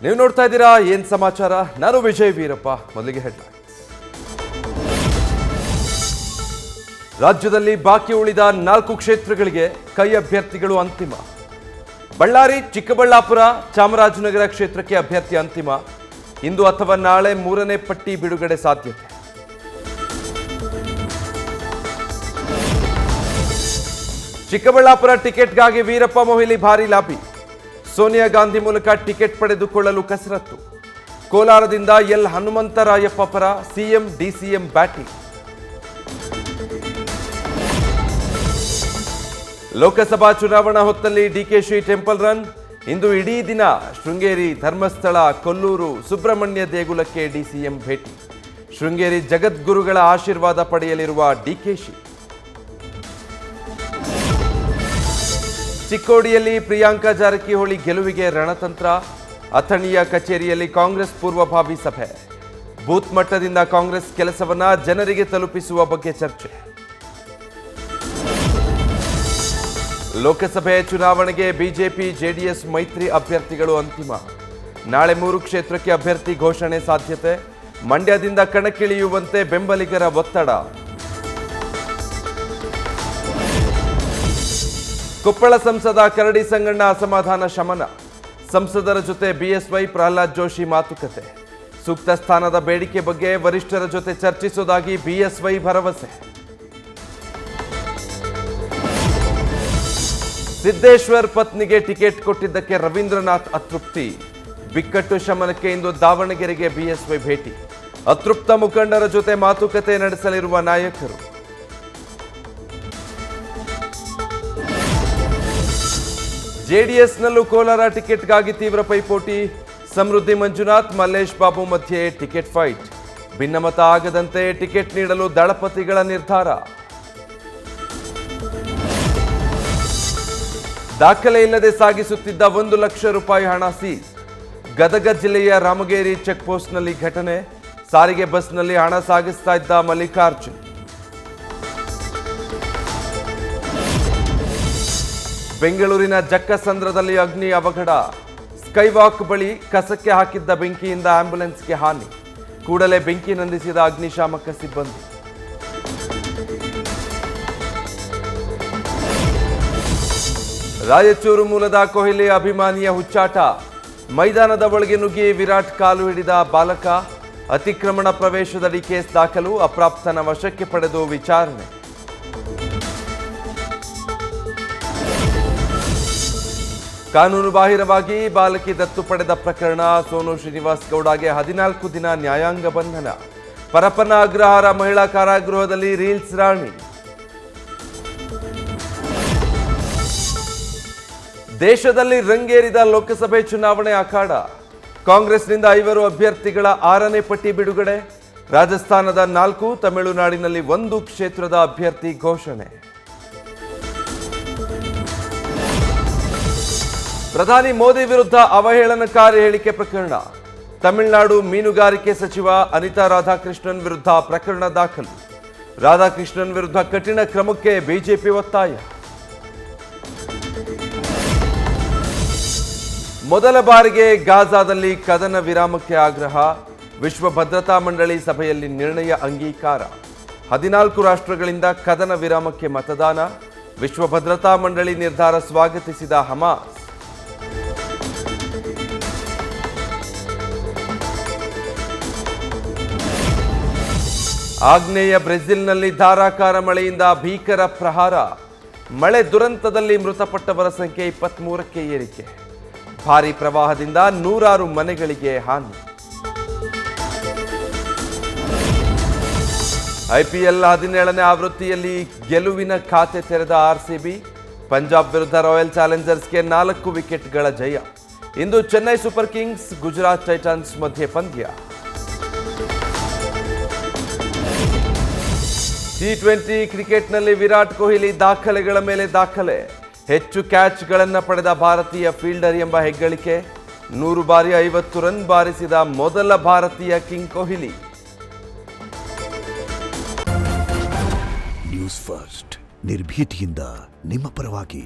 ನೀವು ನೋಡ್ತಾ ಇದ್ದೀರಾ ಏನ್ ಸಮಾಚಾರ. ನಾನು ವಿಜಯ್ ವೀರಪ್ಪ. ಮೊದಲಿಗೆ ಹೆಡ್ಲೈನ್ಸ್. ರಾಜ್ಯದಲ್ಲಿ ಬಾಕಿ ಉಳಿದ 4 ಕ್ಷೇತ್ರಗಳಿಗೆ ಕೈ ಅಭ್ಯರ್ಥಿಗಳು ಅಂತಿಮ. ಬಳ್ಳಾರಿ, ಚಿಕ್ಕಬಳ್ಳಾಪುರ, ಚಾಮರಾಜನಗರ ಕ್ಷೇತ್ರಕ್ಕೆ ಅಭ್ಯರ್ಥಿ ಅಂತಿಮ. ಇಂದು ಅಥವಾ ನಾಳೆ 3ನೇ ಪಟ್ಟಿ ಬಿಡುಗಡೆ ಸಾಧ್ಯತೆ. ಚಿಕ್ಕಬಳ್ಳಾಪುರ ಟಿಕೆಟ್ಗಾಗಿ ವೀರಪ್ಪ ಮೊಯ್ಲಿ ಭಾರಿ ಲಾಬಿ. ಸೋನಿಯಾ ಗಾಂಧಿ ಮೂಲಕ ಟಿಕೆಟ್ ಪಡೆದುಕೊಳ್ಳಲು ಕಸರತ್ತು. ಕೋಲಾರದಿಂದ ಎಲ್ ಹನುಮಂತರಾಯಪ್ಪ ಪರ ಸಿಎಂ ಡಿಸಿಎಂ ಬ್ಯಾಟಿಂಗ್. ಲೋಕಸಭಾ ಚುನಾವಣಾ ಹೊತ್ತಲ್ಲಿ ಡಿಕೆಶಿ ಟೆಂಪಲ್ ರನ್. ಇಂದು ಇಡೀ ದಿನ ಶೃಂಗೇರಿ, ಧರ್ಮಸ್ಥಳ, ಕೊಲ್ಲೂರು, ಸುಬ್ರಹ್ಮಣ್ಯ ದೇಗುಲಕ್ಕೆ ಡಿಸಿಎಂ ಭೇಟಿ. ಶೃಂಗೇರಿ ಜಗದ್ಗುರುಗಳ ಆಶೀರ್ವಾದ ಪಡೆಯಲಿರುವ ಡಿಕೆಶಿ. ಚಿಕ್ಕೋಡಿಯಲ್ಲಿ ಪ್ರಿಯಾಂಕಾ ಜಾರಕಿಹೊಳಿ ಗೆಲುವಿಗೆ ರಣತಂತ್ರ. ಅಥಣಿಯ ಕಚೇರಿಯಲ್ಲಿ ಕಾಂಗ್ರೆಸ್ ಪೂರ್ವಭಾವಿ ಸಭೆ. ಬೂತ್ ಮಟ್ಟದಿಂದ ಕಾಂಗ್ರೆಸ್ ಕೆಲಸವನ್ನ ಜನರಿಗೆ ತಲುಪಿಸುವ ಬಗ್ಗೆ ಚರ್ಚೆ. ಲೋಕಸಭೆ ಚುನಾವಣೆಗೆ ಬಿಜೆಪಿ ಜೆಡಿಎಸ್ ಮೈತ್ರಿ ಅಭ್ಯರ್ಥಿಗಳು ಅಂತಿಮ. ನಾಳೆ 3 ಕ್ಷೇತ್ರಕ್ಕೆ ಅಭ್ಯರ್ಥಿ ಘೋಷಣೆ ಸಾಧ್ಯತೆ. ಮಂಡ್ಯದಿಂದ ಕಣಕ್ಕಿಳಿಯುವಂತೆ ಬೆಂಬಲಿಗರ ಒತ್ತಡ. ಕೊಪ್ಪಳ ಸಂಸದ ಕರಡಿ ಸಂಗಣ್ಣ ಅಸಮಾಧಾನ ಶಮನ. ಸಂಸದರ ಜೊತೆ ಬಿಎಸ್ವೈ ಪ್ರಹ್ಲಾದ್ ಜೋಶಿ ಮಾತುಕತೆ. ಸೂಕ್ತ ಸ್ಥಾನದ ಬೇಡಿಕೆ ಬಗ್ಗೆ ವರಿಷ್ಠರ ಜೊತೆ ಚರ್ಚಿಸುವುದಾಗಿ ಬಿಎಸ್ವೈ ಭರವಸೆ. ಸಿದ್ದೇಶ್ವರ್ ಪತ್ನಿಗೆ ಟಿಕೆಟ್ ಕೊಟ್ಟಿದ್ದಕ್ಕೆ ರವೀಂದ್ರನಾಥ್ ಅತೃಪ್ತಿ. ಬಿಕ್ಕಟ್ಟು ಶಮನಕ್ಕೆ ಇಂದು ದಾವಣಗೆರೆಗೆ ಬಿಎಸ್ವೈ ಭೇಟಿ. ಅತೃಪ್ತ ಮುಖಂಡರ ಜೊತೆ ಮಾತುಕತೆ ನಡೆಸಲಿರುವ ನಾಯಕರು. ಜೆಡಿಎಸ್ನಲ್ಲೂ ಕೋಲಾರ ಟಿಕೆಟ್ಗಾಗಿ ತೀವ್ರ ಪೈಪೋಟಿ. ಸಮೃದ್ಧಿ ಮಂಜುನಾಥ್, ಮಲ್ಲೇಶ್ ಬಾಬು ಮಧ್ಯೆ ಟಿಕೆಟ್ ಫೈಟ್. ಭಿನ್ನಮತ ಆಗದಂತೆ ಟಿಕೆಟ್ ನೀಡಲು ದಳಪತಿಗಳ ನಿರ್ಧಾರ. ದಾಖಲೆ ಇಲ್ಲದೆ ಸಾಗಿಸುತ್ತಿದ್ದ 1 ಲಕ್ಷ ರೂಪಾಯಿ ಹಣ ಸೀಸ್. ಗದಗ ಜಿಲ್ಲೆಯ ರಾಮಗೇರಿ ಚೆಕ್ಪೋಸ್ಟ್ನಲ್ಲಿ ಘಟನೆ. ಸಾರಿಗೆ ಬಸ್ನಲ್ಲಿ ಹಣ ಸಾಗಿಸ್ತಾ ಇದ್ದ ಮಲ್ಲಿಕಾರ್ಜುನ್. ಬೆಂಗಳೂರಿನ ಜಕ್ಕಸಂದ್ರದಲ್ಲಿ ಅಗ್ನಿ ಅವಘಡ. ಸ್ಕೈವಾಕ್ ಬಳಿ ಕಸಕ್ಕೆ ಹಾಕಿದ್ದ ಬೆಂಕಿಯಿಂದ ಆಂಬ್ಯುಲೆನ್ಸ್ಗೆ ಹಾನಿ. ಕೂಡಲೇ ಬೆಂಕಿ ನಂದಿಸಿದ ಅಗ್ನಿಶಾಮಕ ಸಿಬ್ಬಂದಿ. ರಾಯಚೂರು ಮೂಲದ ಕೊಹ್ಲಿ ಅಭಿಮಾನಿಯ ಹುಚ್ಚಾಟ. ಮೈದಾನದ ಒಳಗೆ ನುಗ್ಗಿ ವಿರಾಟ್ ಕಾಲು ಹಿಡಿದ ಬಾಲಕ. ಅತಿಕ್ರಮಣ ಪ್ರವೇಶದಡಿ ಕೇಸ್ ದಾಖಲು. ಅಪ್ರಾಪ್ತನ ವಶಕ್ಕೆ ಪಡೆದು ವಿಚಾರಣೆ. ಕಾನೂನು ಬಾಹಿರವಾಗಿ ಬಾಲಕಿ ದತ್ತು ಪಡೆದ ಪ್ರಕರಣ. ಸೋನು ಶ್ರೀನಿವಾಸ್ ಗೌಡಗೆ 14 ದಿನ ನ್ಯಾಯಾಂಗ ಬಂಧನ. ಪರಪ್ಪನ ಅಗ್ರಹಾರ ಮಹಿಳಾ ಕಾರಾಗೃಹದಲ್ಲಿ ರೀಲ್ಸ್ ರಾಣಿ. ದೇಶದಲ್ಲಿ ರಂಗೇರಿದ ಲೋಕಸಭೆ ಚುನಾವಣೆ ಅಖಾಡ. ಕಾಂಗ್ರೆಸ್ನಿಂದ 5 ಅಭ್ಯರ್ಥಿಗಳ 6ನೇ ಪಟ್ಟಿ ಬಿಡುಗಡೆ. ರಾಜಸ್ಥಾನದ 4, ತಮಿಳುನಾಡಿನಲ್ಲಿ 1 ಕ್ಷೇತ್ರದ ಅಭ್ಯರ್ಥಿ ಘೋಷಣೆ. ಪ್ರಧಾನಿ ಮೋದಿ ವಿರುದ್ಧ ಅವಹೇಳನಕಾರಿ ಹೇಳಿಕೆ ಪ್ರಕರಣ. ತಮಿಳುನಾಡು ಮೀನುಗಾರಿಕೆ ಸಚಿವ ಅನಿತಾ ರಾಧಾಕೃಷ್ಣನ್ ವಿರುದ್ಧ ಪ್ರಕರಣ ದಾಖಲು. ರಾಧಾಕೃಷ್ಣನ್ ವಿರುದ್ಧ ಕಠಿಣ ಕ್ರಮಕ್ಕೆ ಬಿಜೆಪಿ ಒತ್ತಾಯ. ಮೊದಲ ಬಾರಿಗೆ ಗಾಜಾದಲ್ಲಿ ಕದನ ವಿರಾಮಕ್ಕೆ ಆಗ್ರಹ. ವಿಶ್ವ ಭದ್ರತಾ ಮಂಡಳಿ ಸಭೆಯಲ್ಲಿ ನಿರ್ಣಯ ಅಂಗೀಕಾರ. 14 ರಾಷ್ಟ್ರಗಳಿಂದ ಕದನ ವಿರಾಮಕ್ಕೆ ಮತದಾನ. ವಿಶ್ವ ಭದ್ರತಾ ಮಂಡಳಿ ನಿರ್ಧಾರ ಸ್ವಾಗತಿಸಿದ ಹಮಾಸ್. ಆಗ್ನೇಯ ಬ್ರೆಜಿಲ್ನಲ್ಲಿ ಧಾರಾಕಾರ ಮಳೆಯಿಂದ ಭೀಕರ ಪ್ರಹಾರ. ಮಳೆ ದುರಂತದಲ್ಲಿ ಮೃತಪಟ್ಟವರ ಸಂಖ್ಯೆ 23ಕ್ಕೆ ಏರಿಕೆ. ಭಾರೀ ಪ್ರವಾಹದಿಂದ 100 ಮನೆಗಳಿಗೆ ಹಾನಿ. ಐಪಿಎಲ್ 17ನೇ ಆವೃತ್ತಿಯಲ್ಲಿ ಗೆಲುವಿನ ಖಾತೆ ತೆರೆದ ಆರ್ಸಿಬಿ. ಪಂಜಾಬ್ ವಿರುದ್ಧ ರಾಯಲ್ ಚಾಲೆಂಜರ್ಸ್ಗೆ 4 ವಿಕೆಟ್ಗಳ ಜಯ. ಇಂದು Chennai Super Kings, Gujarat Titans ಮಧ್ಯೆ ಪಂದ್ಯ. T20 ಕ್ರಿಕೆಟ್ನಲ್ಲಿ ವಿರಾಟ್ ಕೊಹ್ಲಿ ದಾಖಲೆಗಳ ಮೇಲೆ ದಾಖಲೆ. ಹೆಚ್ಚು ಕ್ಯಾಚ್ಗಳನ್ನು ಪಡೆದ ಭಾರತೀಯ ಫೀಲ್ಡರ್ ಎಂಬ ಹೆಗ್ಗಳಿಕೆ. 100 ಬಾರಿ 50 ರನ್ ಬಾರಿಸಿದ ಮೊದಲ ಭಾರತೀಯ ಕಿಂಗ್ ಕೊಹ್ಲಿ. ನ್ಯೂಸ್ ಫಸ್ಟ್, ನಿರ್ಭೀತಿಯಿಂದ ನಿಮ್ಮ ಪರವಾಗಿ.